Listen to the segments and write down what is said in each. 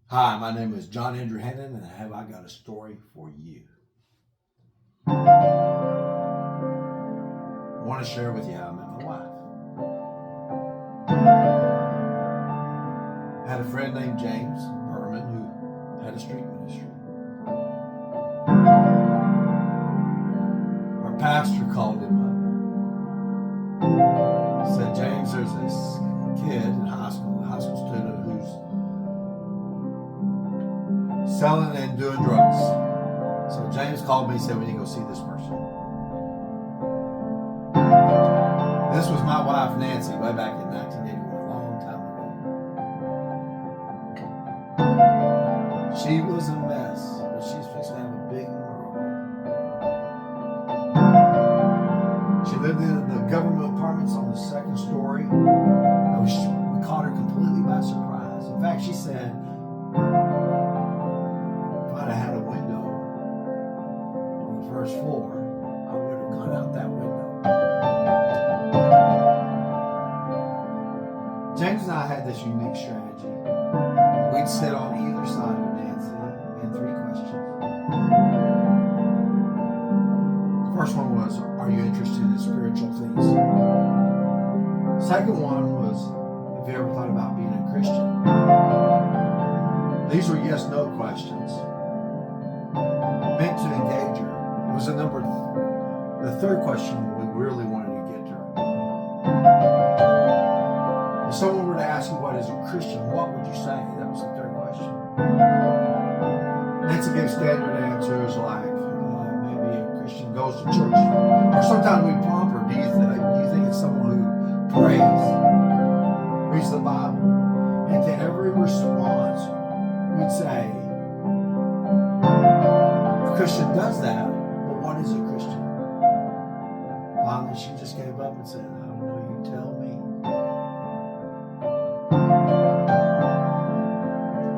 Hi, my name is John Andrew Hannon, and I got a story for you. I want to share with you how I met my wife. I had a friend named James Berman who had a street ministry. Our pastor called him up. He said, James, there's this kid in high school, a high school student who's selling and doing drugs. So James called me and said, we need to go see this person. This was my wife, Nancy, way back in 1981, a long time ago. She was a mess, but she's fixing to have a big miracle. She lived in the government apartments on the second story. We caught her completely by surprise. In fact, she said, if I'd have had a window on the first floor, I would have gone out that window. James and I had this unique strategy. We'd sit on either side of Nancy and three questions. The first one was, are you interested in spiritual things? Second one was, have you ever thought about being a Christian? These were yes-no questions meant to engage her. It was the third question we really wanted to get to her. If someone were to ask you what is a Christian, what would you say? That was the third question. Nancy gave standard answers like, maybe a Christian goes to church. Or sometimes we prompt her, do you think it's someone who prays, reads the Bible? And to every response, we'd say, a Christian does that, but what is a Christian? Finally, she just gave up and said, I don't know, you tell me.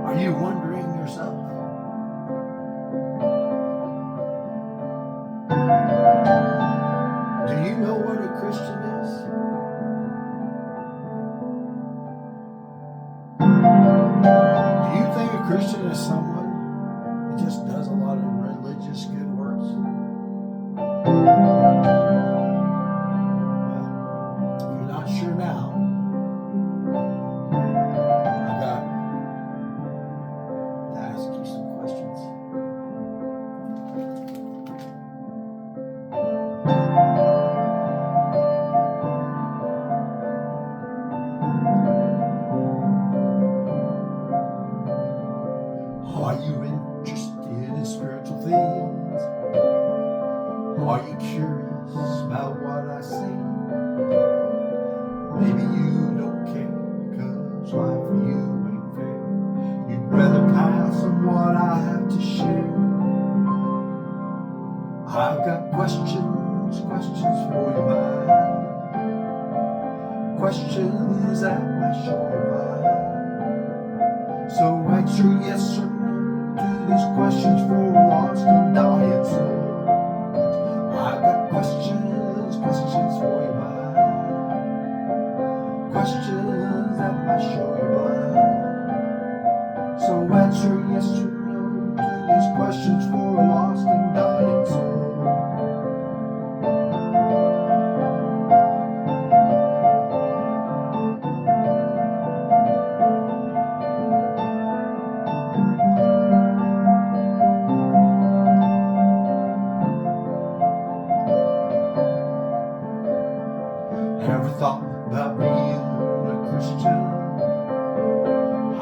Are you wondering yourself? Do you know what a Christian is? Do you think a Christian is someone who just does a lot of religious good works? Well, if you're not sure now, I've got to ask you some questions. Are you interested in spiritual things? Are you curious about what I see? Maybe you don't care, cause life for you ain't fair. You'd rather pass on what I have to share. I've got questions for your mind. Questions that might show your mind. So answer yes or no to these questions for a lost and dying soul. I've got questions for your mind. Questions that might show your mind. So answer yes or no to these questions for a lost and dying soul. Ever thought about being a Christian?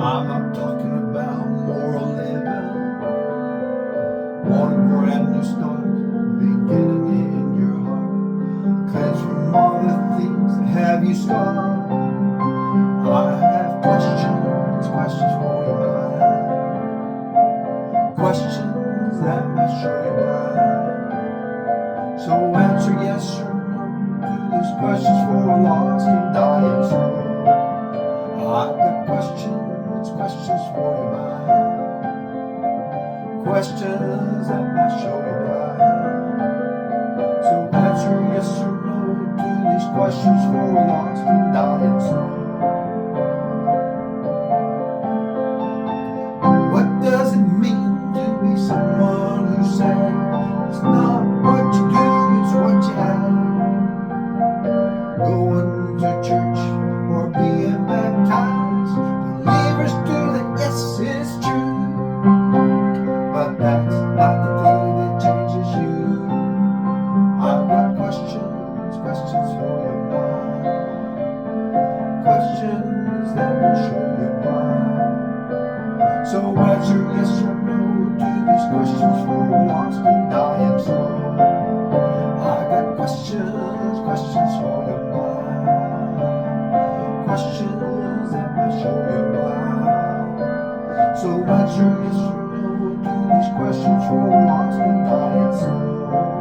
I'm not talking about moral living. Want a brand new start, beginning in your heart. Cleanse from all the things that have you scarred. I have questions for your mind. Questions that might show your mind. So answer yes or no to these questions for a lost and dying soul. I've got questions for your mind. Questions that might show your mind. So answer yes or no to these questions for a lost and dying soul. So answer yes or no to these questions for a lost and dying soul. I got questions, questions for your mind. Questions that might show you why. So answer yes or no to these questions for a lost and dying soul.